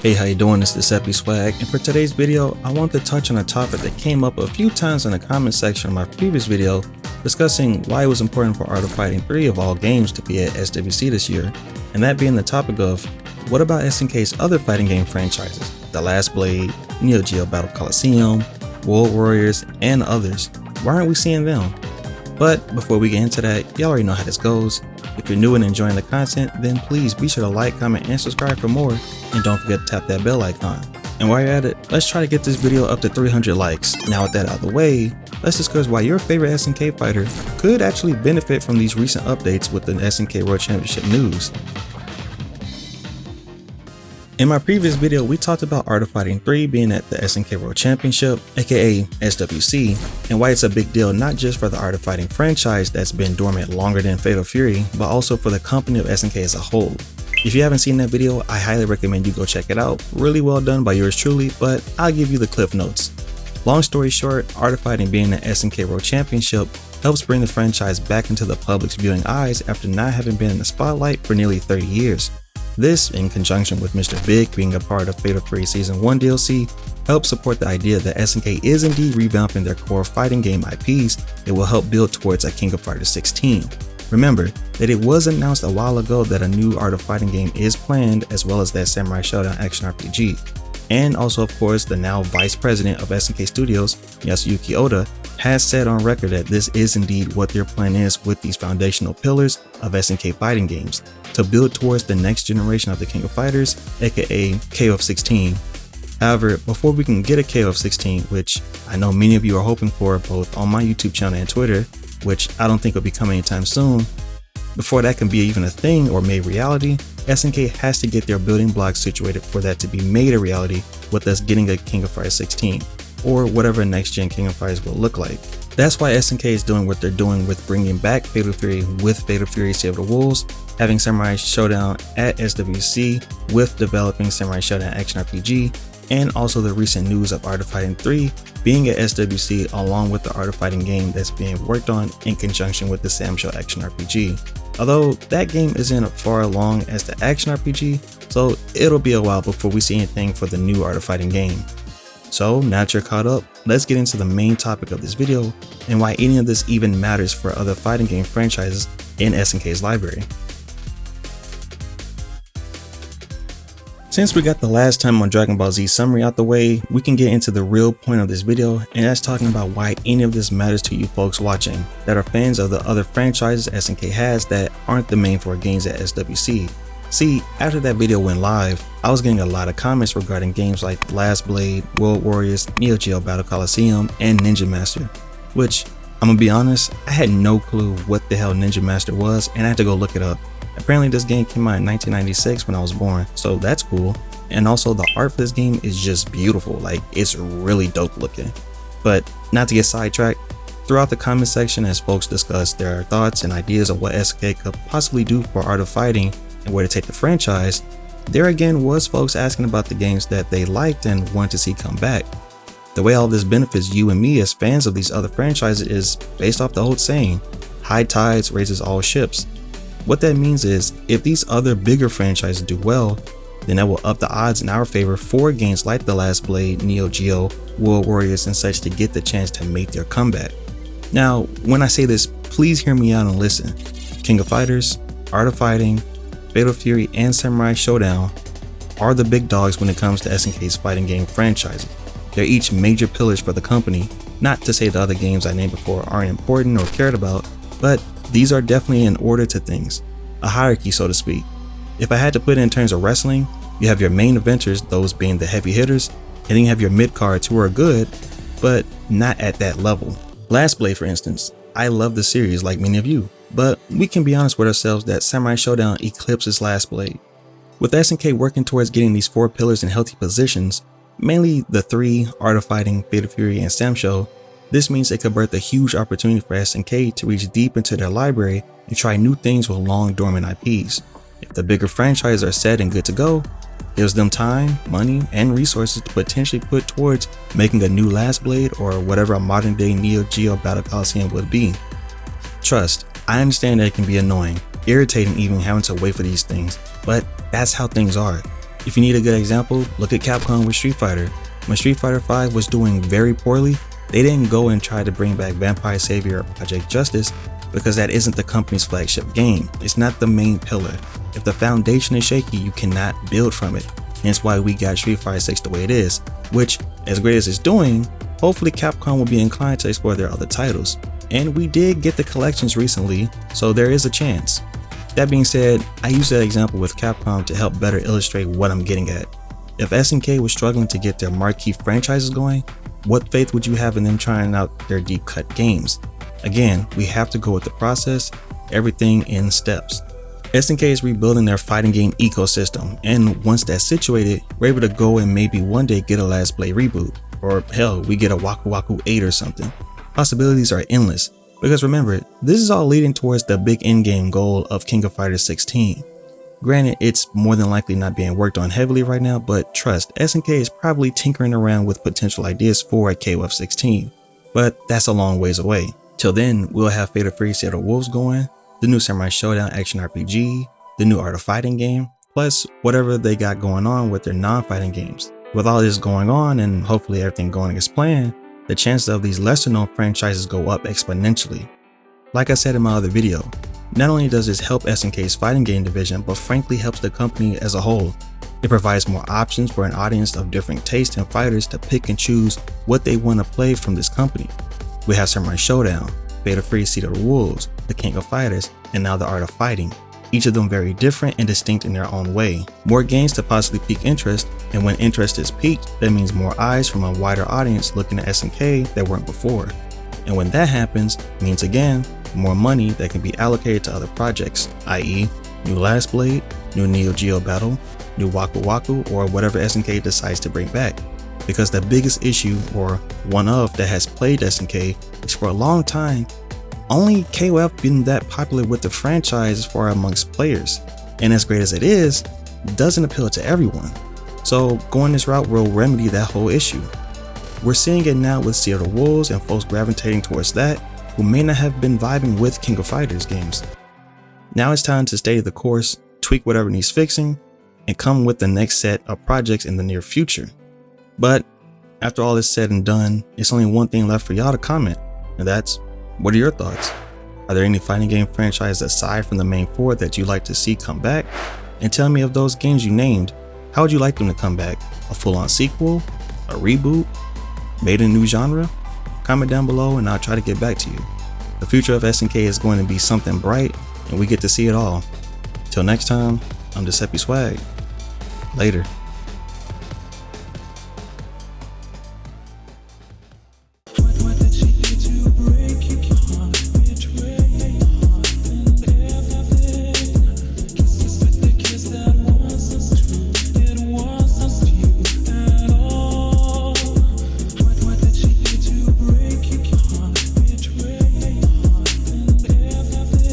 Hey, how you doing? It's DecepySwag, and for today's video, I want to touch on a topic that came up a few times in the comment section of my previous video, discussing why it was important for Art of Fighting 3 of all games to be at SWC this year, and that being the topic of, what about SNK's other fighting game franchises, The Last Blade, Neogeo Battle Coliseum, World Warriors, and others? Why aren't we seeing them? But before we get into that, y'all already know how this goes. If you're new and enjoying the content, then please be sure to like, comment, and subscribe for more, and don't forget to tap that bell icon. And while you're at it, let's try to get this video up to 300 likes. Now with that out of the way, let's discuss why your favorite SNK fighter could actually benefit from these recent updates with the SNK World Championship news. In my previous video, we talked about Art of Fighting 3 being at the SNK World Championship, aka SWC, and why it's a big deal not just for the Art of Fighting franchise that's been dormant longer than Fatal Fury, but also for the company of SNK as a whole. If you haven't seen that video, I highly recommend you go check it out. Really well done by yours truly, but I'll give you the cliff notes. Long story short, Art of Fighting being at SNK World Championship helps bring the franchise back into the public's viewing eyes after not having been in the spotlight for nearly 30 years. This, in conjunction with Mr. Big being a part of Fatal Fury Season 1 DLC, helps support the idea that SNK is indeed revamping their core fighting game IPs that will help build towards a King of Fighters 16. Remember that it was announced a while ago that a new Art of Fighting game is planned, as well as that Samurai Shodown action RPG. And also, of course, the now Vice President of SNK Studios, Yasuyuki Oda, has said on record that this is indeed what their plan is with these foundational pillars of SNK fighting games, to build towards the next generation of the King of Fighters, aka KO of 16. However, before we can get a KO of 16, which I know many of you are hoping for both on my YouTube channel and Twitter, which I don't think will be coming anytime soon, before that can be even a thing or made reality, SNK has to get their building blocks situated for that to be made a reality, with us getting a King of Fighters 16, or whatever next gen King of Fighters will look like. That's why SNK is doing what they're doing with bringing back Fatal Fury with Fatal Fury Save the Wolves, having Samurai Shodown at SWC with developing Samurai Shodown Action RPG, and also the recent news of Art of Fighting 3 being at SWC along with the Art of Fighting game that's being worked on in conjunction with the Sam Show Action RPG. Although that game isn't far along as the Action RPG, so it'll be a while before we see anything for the new Art of Fighting game. So now that you're caught up, let's get into the main topic of this video and why any of this even matters for other fighting game franchises in SNK's library. Since we got the last time on Dragon Ball Z summary out the way, we can get into the real point of this video, and that's talking about why any of this matters to you folks watching that are fans of the other franchises SNK has that aren't the main 4 games at SWC. See, after that video went live, I was getting a lot of comments regarding games like The Last Blade, World Warriors, Neogeo Battle Coliseum, and Ninja Master, which, I'm gonna be honest, I had no clue what the hell Ninja Master was, and I had to go look it up. Apparently this game came out in 1996 when I was born, so that's cool. And also the art for this game is just beautiful, like it's really dope looking. But not to get sidetracked, throughout the comment section as folks discuss their thoughts and ideas of what SNK could possibly do for Art of Fighting and where to take the franchise, there again was folks asking about the games that they liked and wanted to see come back. The way all this benefits you and me as fans of these other franchises is based off the old saying, high tides raises all ships. What that means is, if these other bigger franchises do well, then that will up the odds in our favor for games like The Last Blade, Neogeo, World Warriors, and such to get the chance to make their comeback. Now, when I say this, please hear me out and listen. King of Fighters, Art of Fighting, Fatal Fury, and Samurai Shodown are the big dogs when it comes to SNK's fighting game franchises. They're each major pillars for the company, not to say the other games I named before aren't important or cared about, but these are definitely in order to things, a hierarchy so to speak. If I had to put it in terms of wrestling, you have your main eventers, those being the heavy hitters, and then you have your mid cards who are good, but not at that level. Last Blade for instance, I love the series like many of you, but we can be honest with ourselves that Samurai Shodown eclipses Last Blade. With SNK working towards getting these 4 pillars in healthy positions, mainly the 3, Art of Fighting, Fatal Fury, and Sam Show, this means it could birth a huge opportunity for SNK to reach deep into their library and try new things with long dormant IPs. If the bigger franchises are set and good to go, it gives them time, money, and resources to potentially put towards making a new Last Blade or whatever a modern day Neogeo Battle Coliseum would be. Trust, I understand that it can be annoying, irritating even having to wait for these things, but that's how things are. If you need a good example, look at Capcom with Street Fighter. When Street Fighter V was doing very poorly, they didn't go and try to bring back Vampire Savior or Project Justice because that isn't the company's flagship game. It's not the main pillar. If the foundation is shaky, you cannot build from it. Hence why we got Street Fighter 6 the way it is, which, as great as it's doing, hopefully Capcom will be inclined to explore their other titles. And we did get the collections recently, so there is a chance. That being said, I use that example with Capcom to help better illustrate what I'm getting at. If SNK was struggling to get their marquee franchises going, what faith would you have in them trying out their deep cut games? Again, we have to go with the process, everything in steps. SNK is rebuilding their fighting game ecosystem, and once that's situated, we're able to go and maybe one day get a Last Blade reboot, or hell, we get a Waku Waku 8 or something. Possibilities are endless, because remember, this is all leading towards the big endgame goal of King of Fighters 16. Granted, it's more than likely not being worked on heavily right now, but trust, SNK is probably tinkering around with potential ideas for a KOF 16, but that's a long ways away. Till then, we'll have Fatal Fury Seattle Wolves going, the new Samurai Showdown action RPG, the new Art of Fighting game, plus whatever they got going on with their non-fighting games. With all this going on and hopefully everything going as planned, the chances of these lesser known franchises go up exponentially. Like I said in my other video, not only does this help SNK's fighting game division, but frankly helps the company as a whole. It provides more options for an audience of different tastes and fighters to pick and choose what they want to play from this company. We have Samurai Showdown, Fatal Fury Seed of the Wolves, the King of Fighters, and now the Art of Fighting. Each of them very different and distinct in their own way. More games to possibly pique interest, and when interest is piqued, that means more eyes from a wider audience looking at SNK that weren't before. And when that happens, it means again, more money that can be allocated to other projects, i.e. new Last Blade, new Neogeo Battle, new Waku Waku, or whatever SNK decides to bring back. Because the biggest issue, or one of, that has plagued SNK is for a long time, only KOF been that popular with the franchise for amongst players, and as great as it is, it doesn't appeal to everyone. So going this route will remedy that whole issue. We're seeing it now with Sea of the Wolves and folks gravitating towards that who may not have been vibing with King of Fighters games. Now it's time to stay the course, tweak whatever needs fixing, and come with the next set of projects in the near future. But after all is said and done, it's only one thing left for y'all to comment, and that's, what are your thoughts? Are there any fighting game franchises aside from the main four that you'd like to see come back? And tell me, of those games you named, how would you like them to come back? A full-on sequel? A reboot? Made in a new genre? Comment down below and I'll try to get back to you. The future of SNK is going to be something bright, and we get to see it all. Till next time, I'm DecepySwag. Later.